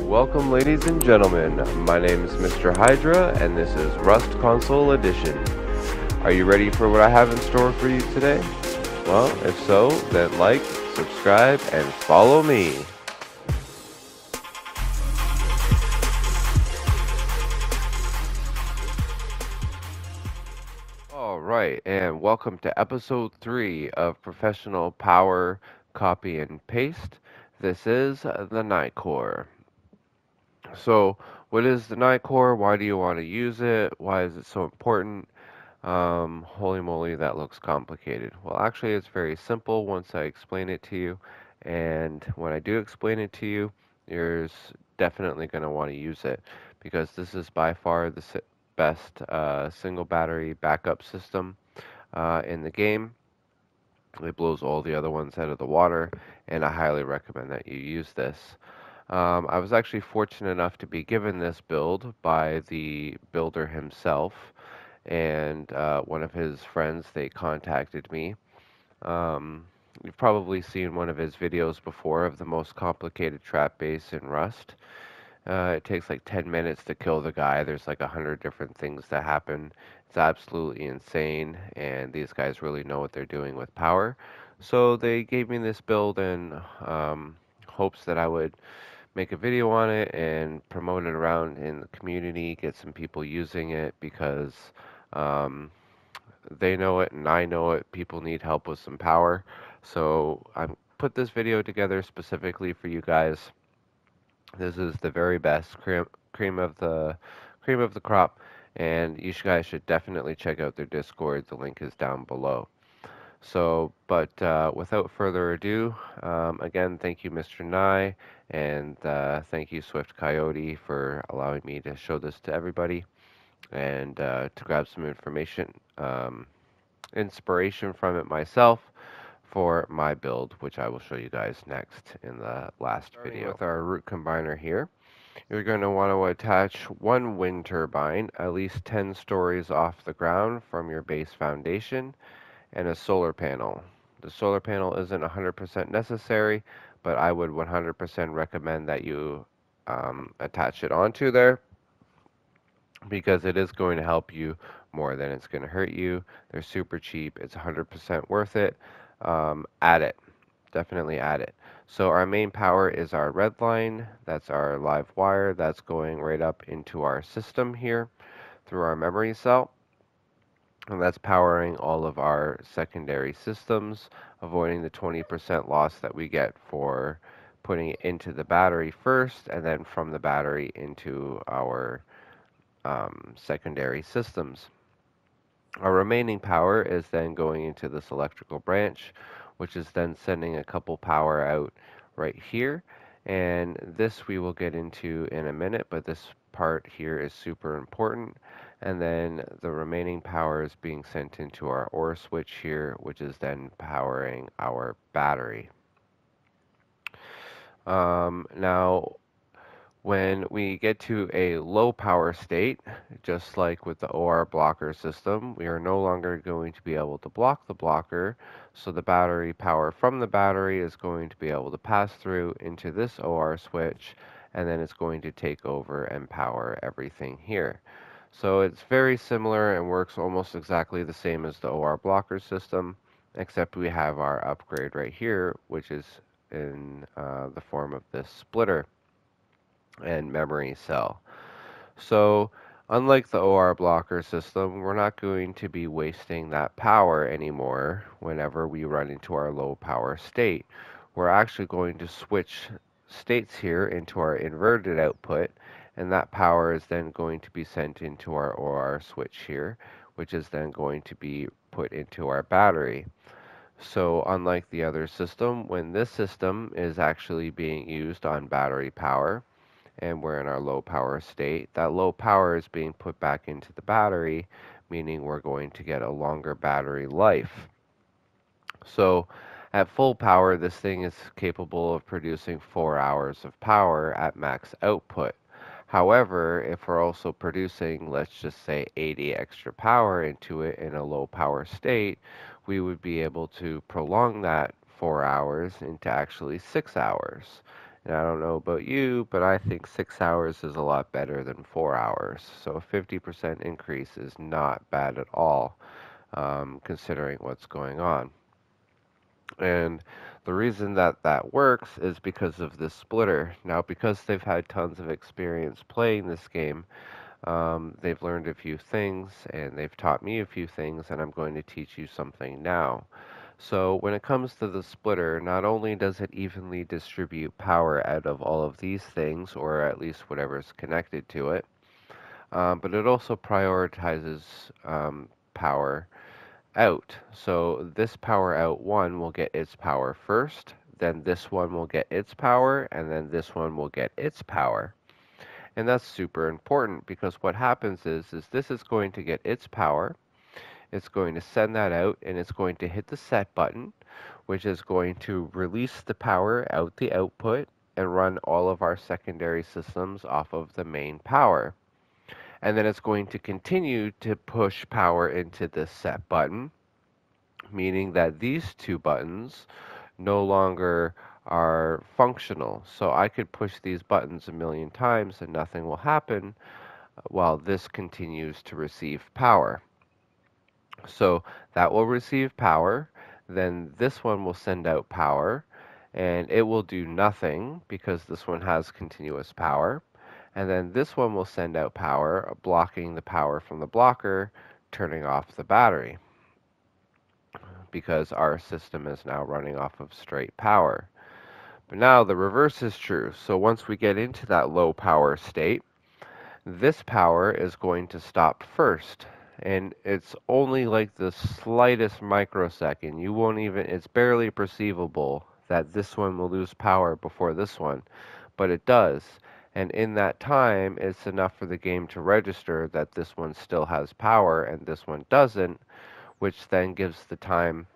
Welcome, ladies and gentlemen. My name is Mr. Hydra, and this is Rust Console Edition. Are you ready for what I have in store for you today? Well, if so, then like, subscribe, and follow me. Alright, and welcome to episode 3 of Professional Power Copy and Paste. This is the Nih Core. So, what is the Nih Core? Why do you want to use it? Why is it so important? Holy moly, that looks complicated. Well, actually, it's very simple once I explain it to you. And when I do explain it to you, you're definitely going to want to use it because this is by far the best single battery backup system in the game. It blows all the other ones out of the water, and I highly recommend that you use this. I was actually fortunate enough to be given this build by the builder himself, and one of his friends, they contacted me. You've probably seen one of his videos before of the most complicated trap base in Rust. It takes like 10 minutes to kill the guy. There's like 100 different things that happen. It's absolutely insane, and these guys really know what they're doing with power. So they gave me this build in hopes that I would make a video on it and promote it around in the community, get some people using it because um, they know it and I know it. People need help with some power. So I put this video together specifically for you guys. This is the very best cream of the crop, and you guys should definitely check out their Discord. The link is down below. So, but without further ado, again, thank you, Mr. Nye, and thank you, Swift Coyote, for allowing me to show this to everybody and to grab some inspiration from it myself for my build, which I will show you guys next in the last video. With our root combiner here, you're going to want to attach one wind turbine at least 10 stories off the ground from your base foundation and a solar panel. The solar panel isn't 100% necessary, but I would 100% recommend that you attach it onto there because it is going to help you more than it's going to hurt you. They're super cheap. It's 100% worth it. Add it. Definitely add it. So our main power is our red line. That's our live wire. That's going right up into our system here through our memory cell. And that's powering all of our secondary systems, avoiding the 20% loss that we get for putting it into the battery first and then from the battery into our secondary systems. Our remaining power is then going into this electrical branch, which is then sending a couple power out right here. And this we will get into in a minute, but this part here is super important. And then the remaining power is being sent into our OR switch here, which is then powering our battery. Now, when we get to a low power state, just like with the OR blocker system, we are no longer going to be able to block the blocker, so the battery power from the battery is going to be able to pass through into this OR switch, and then it's going to take over and power everything here. So it's very similar and works almost exactly the same as the OR blocker system, except we have our upgrade right here, which is in the form of this splitter and memory cell. So unlike the OR blocker system, we're not going to be wasting that power anymore whenever we run into our low power state. We're actually going to switch states here into our inverted output, and that power is then going to be sent into our OR switch here, which is then going to be put into our battery. So unlike the other system, when this system is actually being used on battery power, and we're in our low power state, that low power is being put back into the battery, meaning we're going to get a longer battery life. So at full power, this thing is capable of producing 4 hours of power at max output. However, if we're also producing, let's just say 80 extra power into it in a low power state, we would be able to prolong that 4 hours into actually 6 hours And I don't know about you, but I think 6 hours is a lot better than 4 hours. So a 50% increase is not bad at all, considering what's going on. And the reason that that works is because of this splitter. Now, because they've had tons of experience playing this game, they've learned a few things and they've taught me a few things, and I'm going to teach you something now. So, when it comes to the splitter, not only does it evenly distribute power out of all of these things, or at least whatever's connected to it, but it also prioritizes power out. So this power out one will get its power first, then this one will get its power, and then this one will get its power. And that's super important because what happens is this is going to get its power, it's going to send that out, and it's going to hit the set button, which is going to release the power out the output and run all of our secondary systems off of the main power. And then it's going to continue to push power into this set button, meaning that these two buttons no longer are functional. So I could push these buttons a million times and nothing will happen while this continues to receive power. So that will receive power, then this one will send out power, and it will do nothing because this one has continuous power. And then this one will send out power, blocking the power from the blocker, turning off the battery because our system is now running off of straight power. But now the reverse is true. So once we get into that low power state, this power is going to stop first. And it's only like the slightest microsecond. You won't even, it's barely perceivable that this one will lose power before this one, but it does. And in that time, it's enough for the game to register that this one still has power and this one doesn't, which then gives the time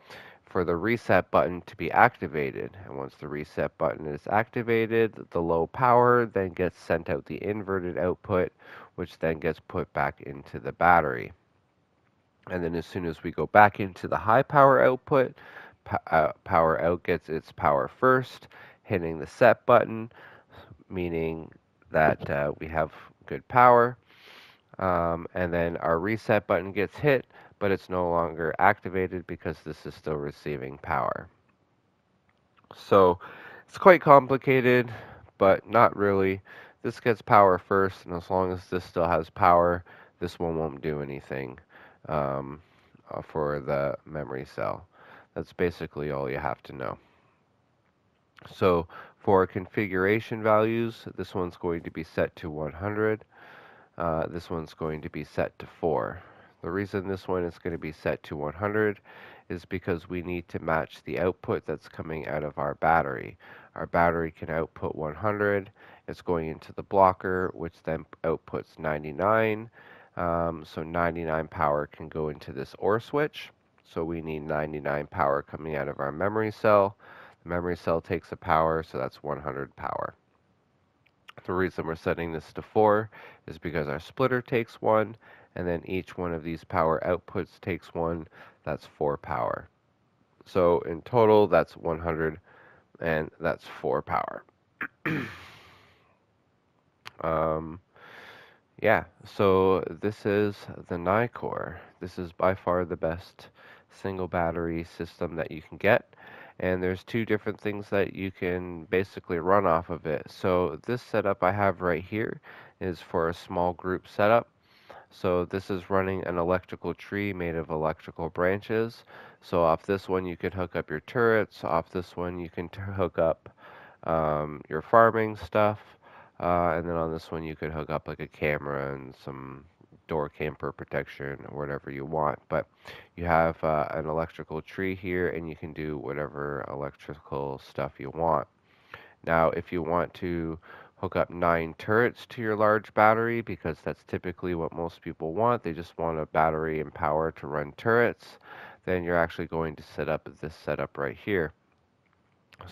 for the reset button to be activated. And once the reset button is activated, the low power then gets sent out the inverted output, which then gets put back into the battery. And then as soon as we go back into the high power output, power out gets its power first, hitting the set button, meaning that we have good power. And then our reset button gets hit, but it's no longer activated because this is still receiving power. So it's quite complicated, but not really. This gets power first, and as long as this still has power, this one won't do anything um, for the memory cell. That's basically all you have to know. So for configuration values, this one's going to be set to 100. This one's going to be set to 4. The reason this one is going to be set to 100 is because we need to match the output that's coming out of our battery. Our battery can output 100. It's going into the blocker, which then outputs 99. So 99 power can go into this OR switch. So we need 99 power coming out of our memory cell. The memory cell takes a power, so that's 100 power. The reason we're setting this to 4 is because our splitter takes 1, and then each one of these power outputs takes 1. That's 4 power. So in total, that's 100, and that's 4 power. um, yeah, so this is the Nih Core. This is by far the best single battery system that you can get. And there's two different things that you can basically run off of it. So this setup I have right here is for a small group setup. So this is running an electrical tree made of electrical branches. So off this one you can hook up your turrets. Off this one you can hook up your farming stuff. And then on this one you could hook up like a camera and some door camper protection or whatever you want. But you have an electrical tree here and you can do whatever electrical stuff you want. Now, if you want to hook up 9 turrets to your large battery, because that's typically what most people want, they just want a battery and power to run turrets, then you're actually going to set up this setup right here.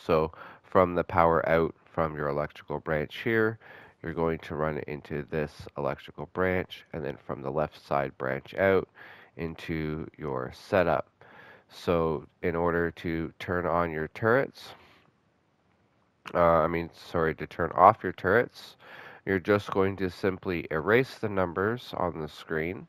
So from the power out from your electrical branch here, you're going to run it into this electrical branch, and then from the left side branch out into your setup. So in order to turn on your turrets, sorry, to turn off your turrets, you're just going to simply erase the numbers on the screen,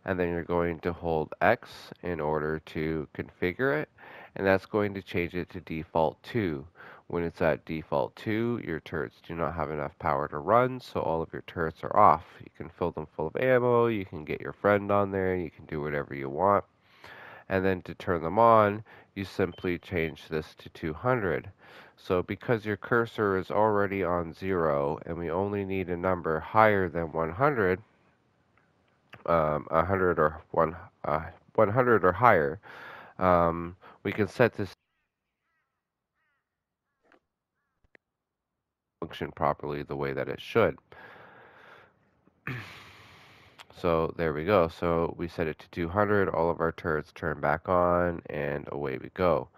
and then you're going to hold X in order to configure it, and that's going to change it to default 2. When it's at default 2, your turrets do not have enough power to run, so all of your turrets are off. You can fill them full of ammo, you can get your friend on there, you can do whatever you want. And then to turn them on, you simply change this to 200. So because your cursor is already on 0 and we only need a number higher than 100, 100 or 100 or higher, we can set this function properly the way that it should. So there we go. So we set it to 200, all of our turrets turn back on, and away we go.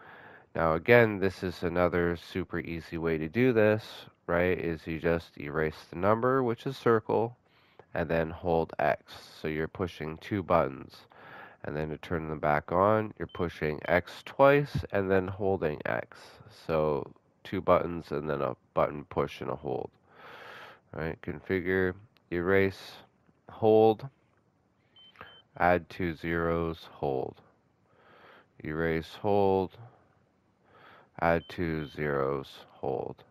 Now again, this is another super easy way to do this, right? Is you just erase the number, which is circle, and then hold X. So you're pushing two buttons. And then to turn them back on, you're pushing X twice and then holding X. So two buttons and then a button push and a hold. All right, configure, erase, hold, add two zeros, hold. Erase, hold, add two zeros, hold.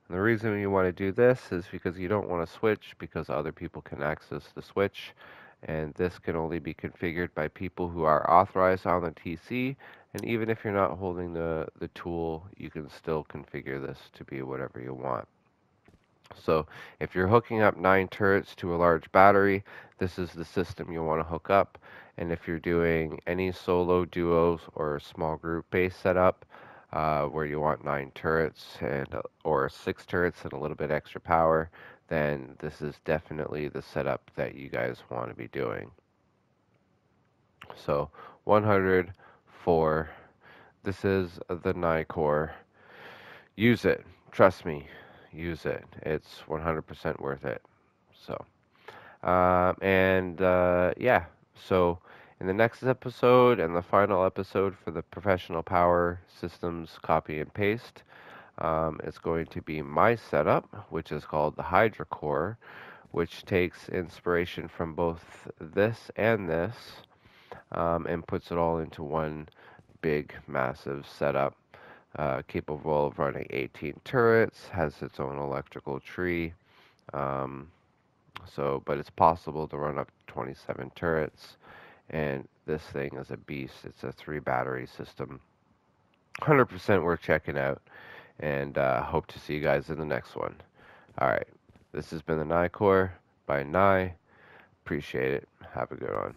And the reason you want to do this is because you don't want to switch because other people can access the switch. And this can only be configured by people who are authorized on the TC. And even if you're not holding the tool, you can still configure this to be whatever you want. So if you're hooking up 9 turrets to a large battery, this is the system you want to hook up. And if you're doing any solo, duos, or small group based setup, where you want 9 turrets and or 6 turrets and a little bit extra power, then this is definitely the setup that you guys want to be doing. So 104. This is the Nih Core. Use it. Trust me. Use it. It's 100% worth it. So, yeah. So, in the next episode and the final episode for the Professional Power Systems Copy and Paste, it's going to be my setup, which is called the Hydra Core, which takes inspiration from both this and this, and puts it all into one big, massive setup, capable of running 18 turrets, has its own electrical tree. Um, but it's possible to run up to 27 turrets, and this thing is a beast. It's a 3 battery system. 100% worth checking out, and hope to see you guys in the next one. All right, this has been the Nih Core by Nih. Appreciate it. Have a good one.